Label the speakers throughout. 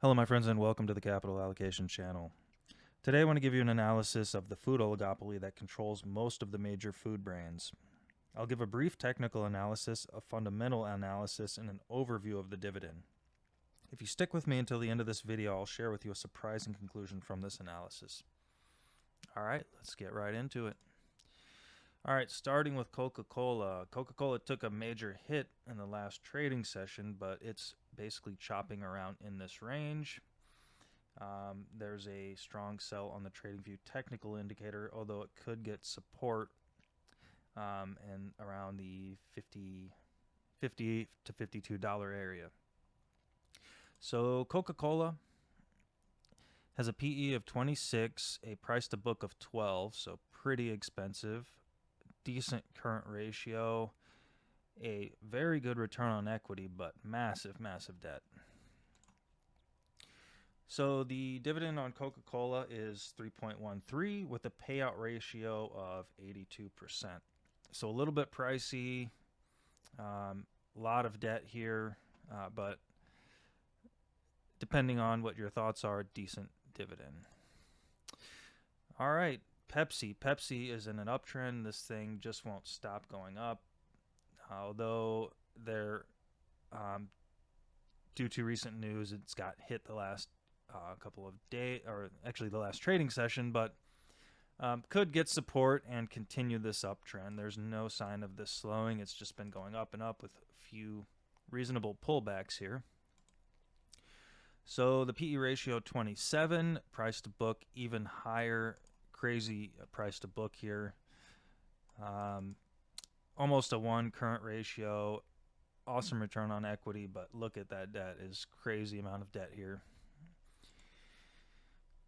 Speaker 1: Hello, my friends, and welcome to the Capital Allocation channel. Today, I want to give you an analysis of the food oligopoly that controls most of the major food brands. I'll give a brief technical analysis, a fundamental analysis, and an overview of the dividend. If you stick with me until the end of this video, I'll share with you a surprising conclusion from this analysis. All right, let's get right into it. All right, starting with Coca-Cola. Coca-Cola took a major hit in the last trading session, but it's basically chopping around in this range. There's a strong sell on the TradingView technical indicator, although it could get support in around the $50 to $52 area. So Coca-Cola has a PE of 26, a price to book of 12, so pretty expensive, decent current ratio, a very good return on equity, but massive debt. So the dividend on Coca-Cola is 3.13 with a payout ratio of 82%. So a little bit pricey, a lot of debt here, but depending on what your thoughts are, decent dividend. All right, Pepsi. Pepsi is in an uptrend. This thing just won't stop going up. Although they're, due to recent news, it's got hit the last couple of days, or actually the last trading session, but could get support and continue this uptrend. There's no sign of this slowing. It's just been going up and up with a few reasonable pullbacks here. So the PE ratio 27, price to book even higher, crazy price to book here. Almost a 1 current ratio, awesome return on equity, but look at that debt, is crazy amount of debt here.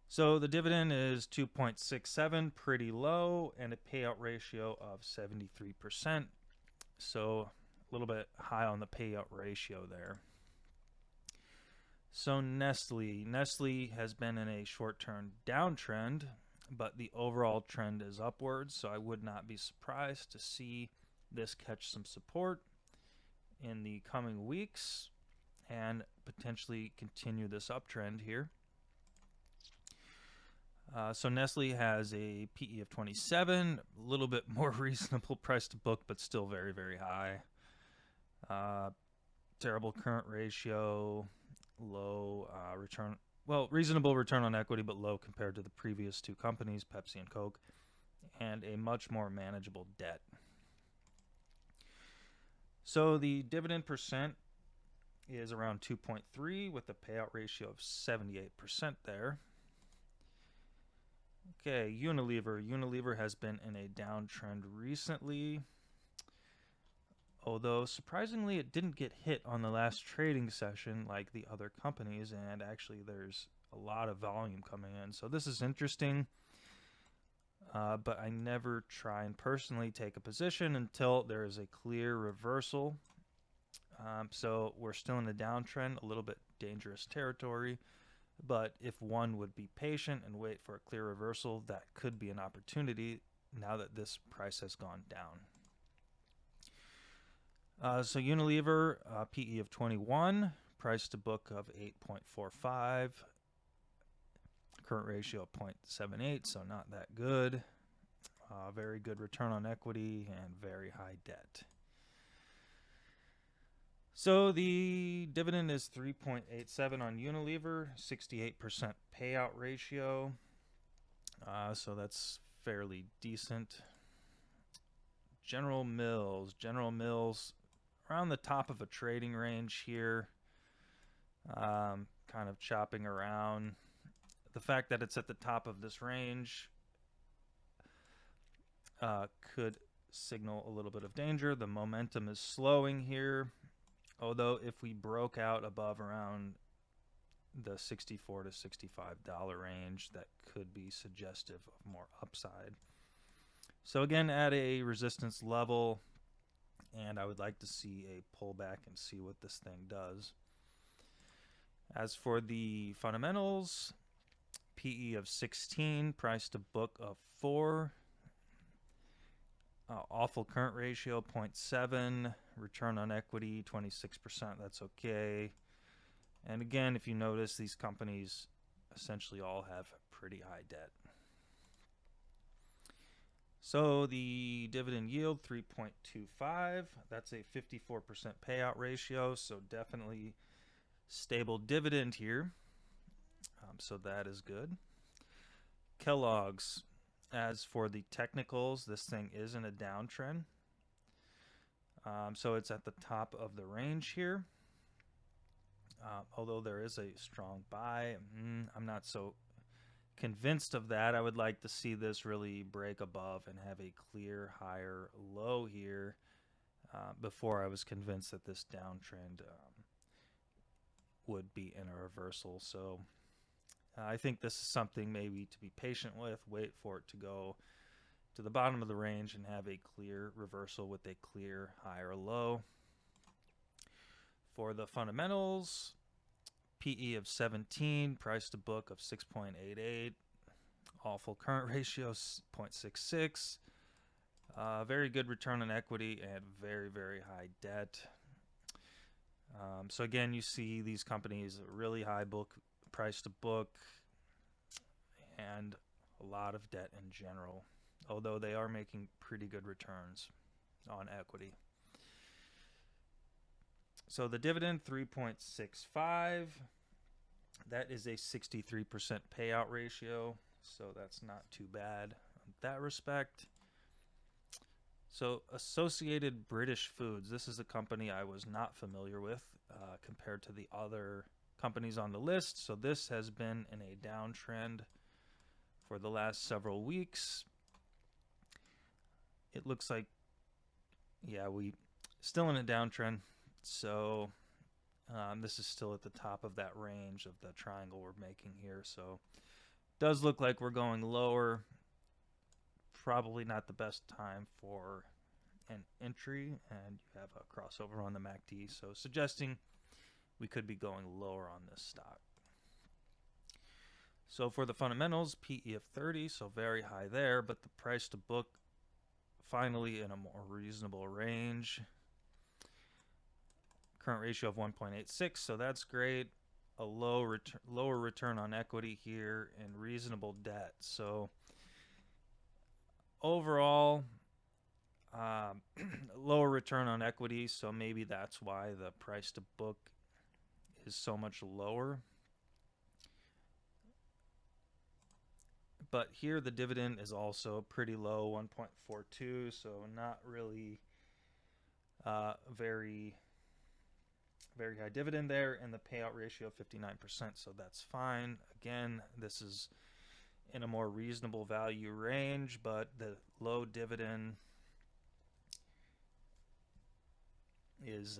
Speaker 1: So the dividend is 2.67, pretty low, and a payout ratio of 73%. So a little bit high on the payout ratio there. So Nestle has been in a short-term downtrend, but the overall trend is upwards, so I would not be surprised to see this catch some support in the coming weeks and potentially continue this uptrend here. So Nestle has a PE of 27, a little bit more reasonable price to book, but still very high. Terrible current ratio, low return, well, reasonable return on equity, but low compared to the previous two companies, Pepsi and Coke, and a much more manageable debt. So the dividend percent is around 2.3 with a payout ratio of 78% there. Okay, Unilever. Unilever has been in a downtrend recently, although surprisingly it didn't get hit on the last trading session like the other companies, and actually there's a lot of volume coming in. So this is interesting, but I never try and personally take a position until there is a clear reversal. So we're still in a downtrend, a little bit dangerous territory. But if one would be patient and wait for a clear reversal, that could be an opportunity now that this price has gone down. So Unilever, PE of 21, price to book of 8.45, current ratio of 0.78, so not that good. Very good return on equity and very high debt. So the dividend is 3.87 on Unilever, 68% payout ratio. So that's fairly decent. General Mills around the top of a trading range here, kind of chopping around. The fact that it's at the top of this range could signal a little bit of danger. The momentum is slowing here. Although if we broke out above around the $64 to $65 range, that could be suggestive of more upside. So again, at a resistance level, and I would like to see a pullback and see what this thing does. As for the fundamentals, PE of 16, price to book of 4. Awful current ratio, 0.7. Return on equity, 26%. That's okay. And again, if you notice, these companies essentially all have pretty high debt. So the dividend yield, 3.25. That's a 54% payout ratio, so definitely stable dividend here. So that is good. Kellogg's, as for the technicals, this thing is in a downtrend. So it's at the top of the range here. Although there is a strong buy, I'm not so convinced of that. I would like to see this really break above and have a clear higher low here before I was convinced that this downtrend would be in a reversal. So I think this is something maybe to be patient with, wait for it to go to the bottom of the range and have a clear reversal with a clear higher low. For the fundamentals, PE of 17, price to book of 6.88, awful current ratio 0.66, very good return on equity, and very, very high debt. So again, you see these companies really high price to book and a lot of debt in general, although they are making pretty good returns on equity. So the dividend, 3.65. That is a 63% payout ratio, so that's not too bad in that respect. So Associated British Foods, this is a company I was not familiar with compared to the other companies on the list. So this has been in a downtrend for the last several weeks. It looks like, yeah, we still in a downtrend. So this is still at the top of that range of the triangle we're making here. So it does look like we're going lower. Probably not the best time for an entry, and you have a crossover on the MACD, so suggesting we could be going lower on this stock. So for the fundamentals, PE of 30, so very high there, but the price to book finally in a more reasonable range. Current ratio of 1.86, so that's great. A lower return on equity here and reasonable debt. So overall, lower return on equity, so maybe that's why the price to book is so much lower. But here the dividend is also pretty low, 1.42, so not really very high dividend there, and the payout ratio of 59%, so that's fine. Again, this is in a more reasonable value range, but the low dividend is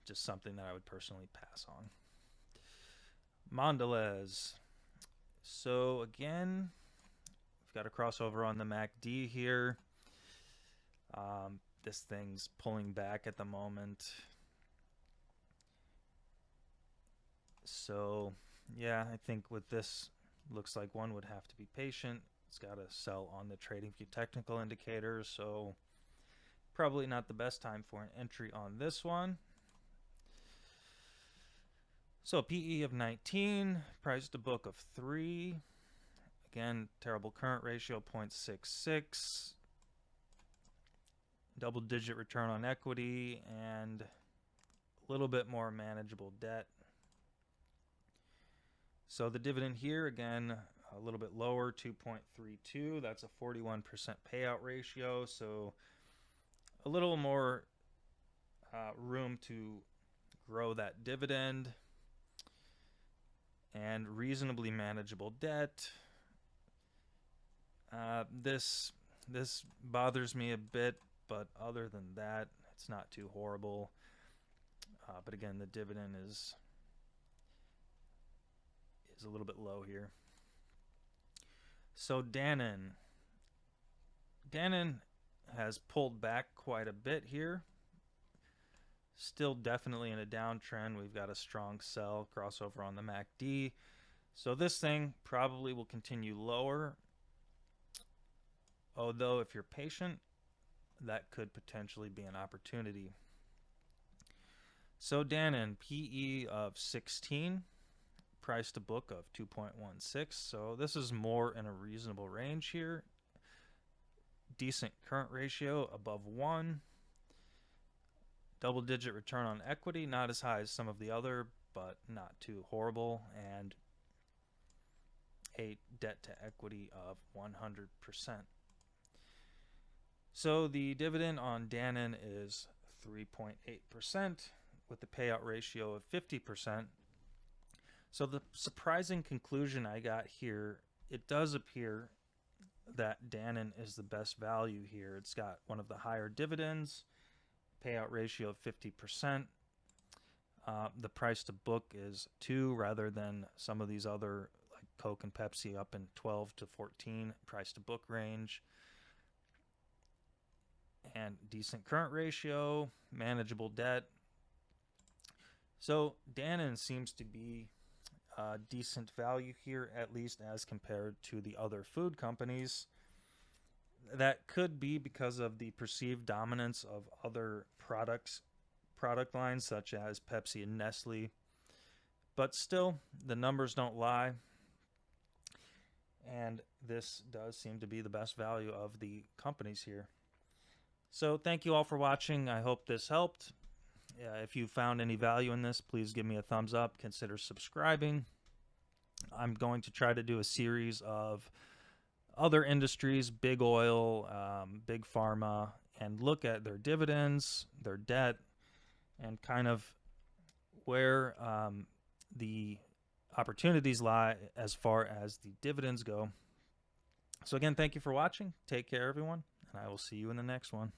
Speaker 1: just something that I would personally pass on. Mondelez. So again, we've got a crossover on the MACD here. This thing's pulling back at the moment. So yeah, I think with this, looks like one would have to be patient. It's got to sell on the trading view technical indicators, so probably not the best time for an entry on this one. So PE of 19, price to book of 3. Again, terrible current ratio, 0.66. Double-digit return on equity and a little bit more manageable debt. So the dividend here, again, a little bit lower, 2.32. That's a 41% payout ratio, so a little more room to grow that dividend and reasonably manageable debt. This bothers me a bit, but other than that, it's not too horrible. But again, the dividend is a little bit low here. So Dannon has pulled back quite a bit here. Still definitely in a downtrend. We've got a strong sell crossover on the MACD. So this thing probably will continue lower. Although if you're patient, that could potentially be an opportunity. So Dannon, PE of 16, price to book of 2.16. So this is more in a reasonable range here. Decent current ratio above 1. Double-digit return on equity, not as high as some of the other, but not too horrible. And a debt to equity of 100%. So the dividend on Dannon is 3.8% with the payout ratio of 50%. So the surprising conclusion I got here, it does appear that Dannon is the best value here. It's got one of the higher dividends, payout ratio of 50%. The price to book is 2 rather than some of these other like Coke and Pepsi up in 12 to 14 price to book range. And decent current ratio, manageable debt. So Dannon seems to be decent value here, at least as compared to the other food companies. That could be because of the perceived dominance of other product lines such as Pepsi and Nestle. But still, the numbers don't lie. And this does seem to be the best value of the companies here. So thank you all for watching. I hope this helped. If you found any value in this, please give me a thumbs up. Consider subscribing. I'm going to try to do a series of other industries, big oil, big pharma, and look at their dividends, their debt, and kind of where the opportunities lie as far as the dividends go. So again, thank you for watching. Take care, everyone, and I will see you in the next one.